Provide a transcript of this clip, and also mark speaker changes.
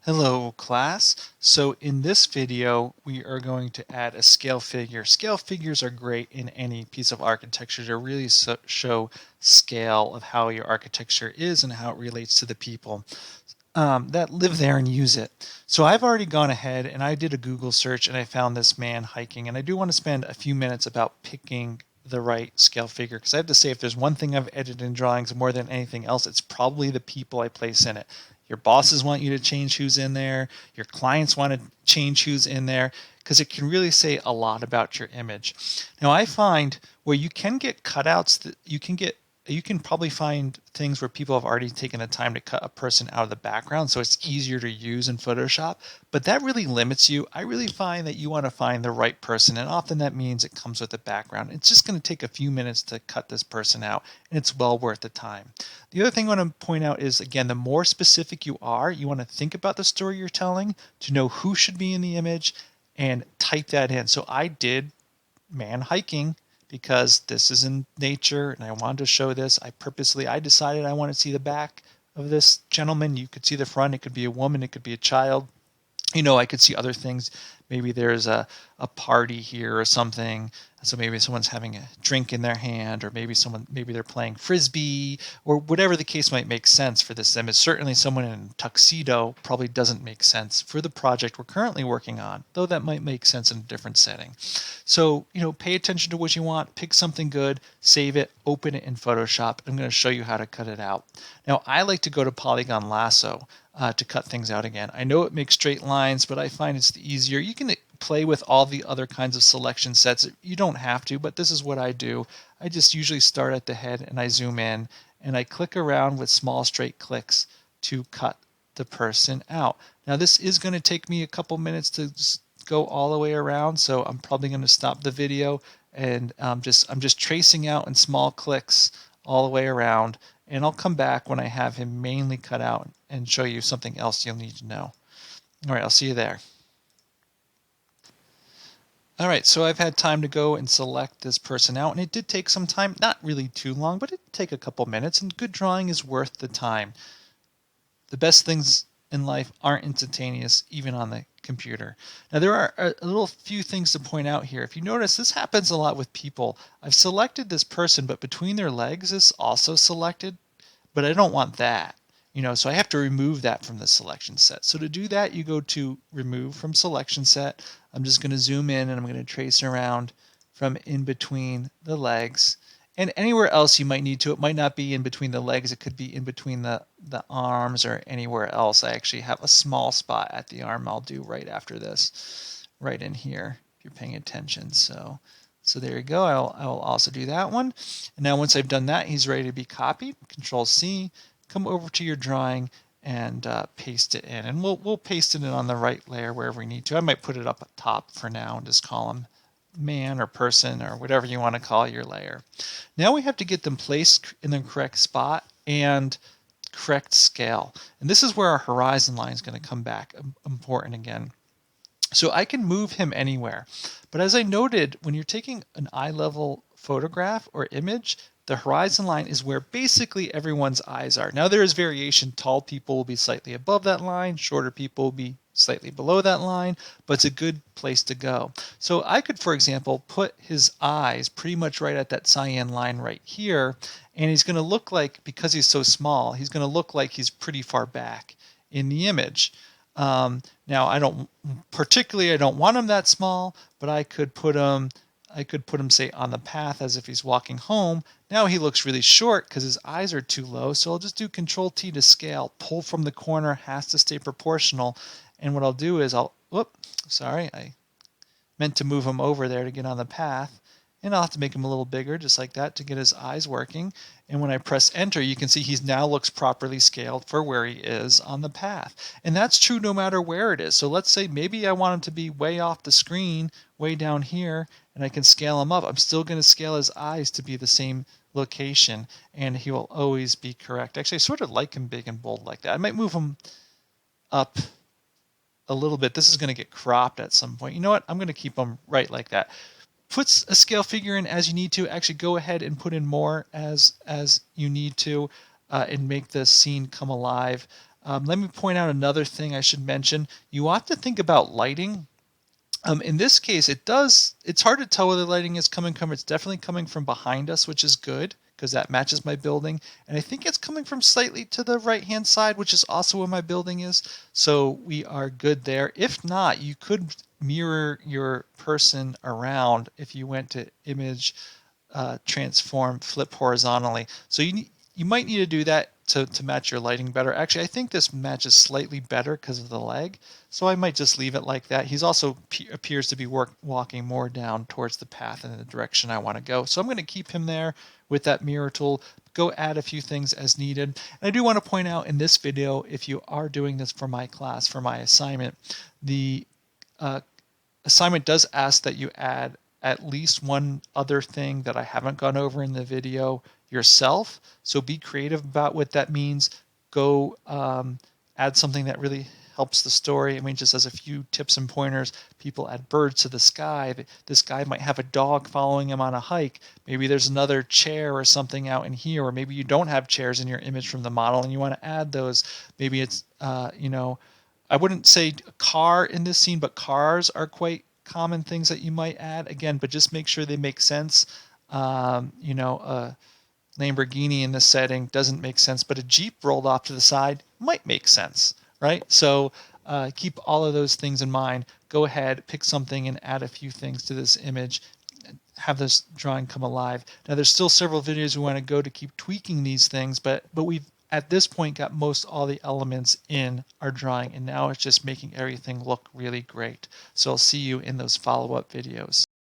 Speaker 1: Hello class. So in this video we are going to add a scale figure. Scale figures are great in any piece of architecture to really show scale of how your architecture is and how it relates to the people that live there and use it. So I've already gone ahead and I did a Google search and I found this man hiking, and I do want to spend a few minutes about picking the right scale figure, because I have to say, if there's one thing I've edited in drawings more than anything else, it's probably the people I place in it. Your bosses want you to change who's in there. Your clients want to change who's in there, because it can really say a lot about your image. Now, I find where you can get cutouts that you can probably find things where people have already taken the time to cut a person out of the background, so it's easier to use in Photoshop, but that really limits you. I really find that you want to find the right person, and often that means it comes with a background. It's just going to take a few minutes to cut this person out, and it's well worth the time. The other thing I want to point out is, again, the more specific you are, you want to think about the story you're telling to know who should be in the image and type that in. So I did man hiking because this is in nature and I wanted to show this. I decided I want to see the back of this gentleman. You could see the front. It could be a woman. It could be a child. I could see other things. Maybe there's a party here or something. So maybe someone's having a drink in their hand, or maybe they're playing frisbee, or whatever the case might make sense for this image. Certainly someone in a tuxedo probably doesn't make sense for the project we're currently working on, though that might make sense in a different setting. So, pay attention to what you want, pick something good, save it, open it in Photoshop. I'm going to show you how to cut it out. Now, I like to go to Polygon Lasso to cut things out again. I know it makes straight lines, but I find it's the easier. You can play with all the other kinds of selection sets. You don't have to, but this is what I do. I just usually start at the head and I zoom in and I click around with small straight clicks to cut the person out. Now, this is going to take me a couple minutes to go all the way around, so I'm probably going to stop the video and I'm just tracing out in small clicks all the way around, and I'll come back when I have him mainly cut out and show you something else you'll need to know. All right, I'll see you there. All right, so I've had time to go and select this person out, and it did take some time, not really too long, but it did take a couple minutes, and good drawing is worth the time. The best things in life aren't instantaneous, even on the computer. Now, there are a little few things to point out here. If you notice, this happens a lot with people. I've selected this person, but between their legs is also selected, but I don't want that. So I have to remove that from the selection set. So to do that, you go to remove from selection set. I'm just going to zoom in and I'm going to trace around from in between the legs. And anywhere else you might need to. It might not be in between the legs. It could be in between the arms or anywhere else. I actually have a small spot at the arm I'll do right after this, right in here, if you're paying attention. So there you go. I will also do that one. And now once I've done that, he's ready to be copied. Control C, come over to your drawing and paste it in. And we'll paste it in on the right layer wherever we need to. I might put it up top for now and just call him man or person or whatever you want to call your layer. Now we have to get them placed in the correct spot and correct scale. And this is where our horizon line is going to come back important again. So I can move him anywhere. But as I noted, when you're taking an eye level photograph or image, the horizon line is where basically everyone's eyes are. Now there is variation. Tall people will be slightly above that line, shorter people will be slightly below that line, but it's a good place to go. So I could, for example, put his eyes pretty much right at that cyan line right here, and he's going to look like, because he's so small, he's going to look like he's pretty far back in the image. Now I don't want him that small, but I could put him say on the path as if he's walking home. Now he looks really short because his eyes are too low. So I'll just do Control T to scale. Pull from the corner has to stay proportional. And what I'll do is I meant to move him over there to get on the path. And I'll have to make him a little bigger, just like that, to get his eyes working. And when I press enter, you can see he now looks properly scaled for where he is on the path. And that's true no matter where it is. So let's say maybe I want him to be way off the screen, way down here, and I can scale him up. I'm still going to scale his eyes to be the same location, and he will always be correct. Actually, I sort of like him big and bold like that. I might move him up a little bit. This is going to get cropped at some point. You know what? I'm going to keep him right like that. Put a scale figure in as you need to. Actually, go ahead and put in more as you need to, and make the scene come alive. Let me point out another thing I should mention. You ought to think about lighting. In this case, it's hard to tell where the lighting is coming from. It's definitely coming from behind us, which is good because that matches my building. And I think it's coming from slightly to the right-hand side, which is also where my building is. So we are good there. If not, you could mirror your person around if you went to image, transform, flip horizontally. So you might need to do that to match your lighting better. Actually, I think this matches slightly better because of the leg, so I might just leave it like that. He's also appears to be walking more down towards the path in the direction I want to go. So I'm going to keep him there with that mirror tool, go add a few things as needed. And I do want to point out in this video, if you are doing this for my class, for my assignment, the uh, assignment does ask that you add at least one other thing that I haven't gone over in the video yourself. So be creative about what that means. Go add something that really helps the story. I mean, just as a few tips and pointers, people add birds to the sky. This guy might have a dog following him on a hike. Maybe there's another chair or something out in here, or maybe you don't have chairs in your image from the model and you want to add those. Maybe it's, I wouldn't say a car in this scene, but cars are quite common things that you might add. Again, but just make sure they make sense. A Lamborghini in this setting doesn't make sense, but a Jeep rolled off to the side might make sense, right? So keep all of those things in mind. Go ahead, pick something and add a few things to this image. Have this drawing come alive. Now there's still several videos we want to go to keep tweaking these things, but we've at this point got most all the elements in our drawing, and now it's just making everything look really great. So I'll see you in those follow-up videos.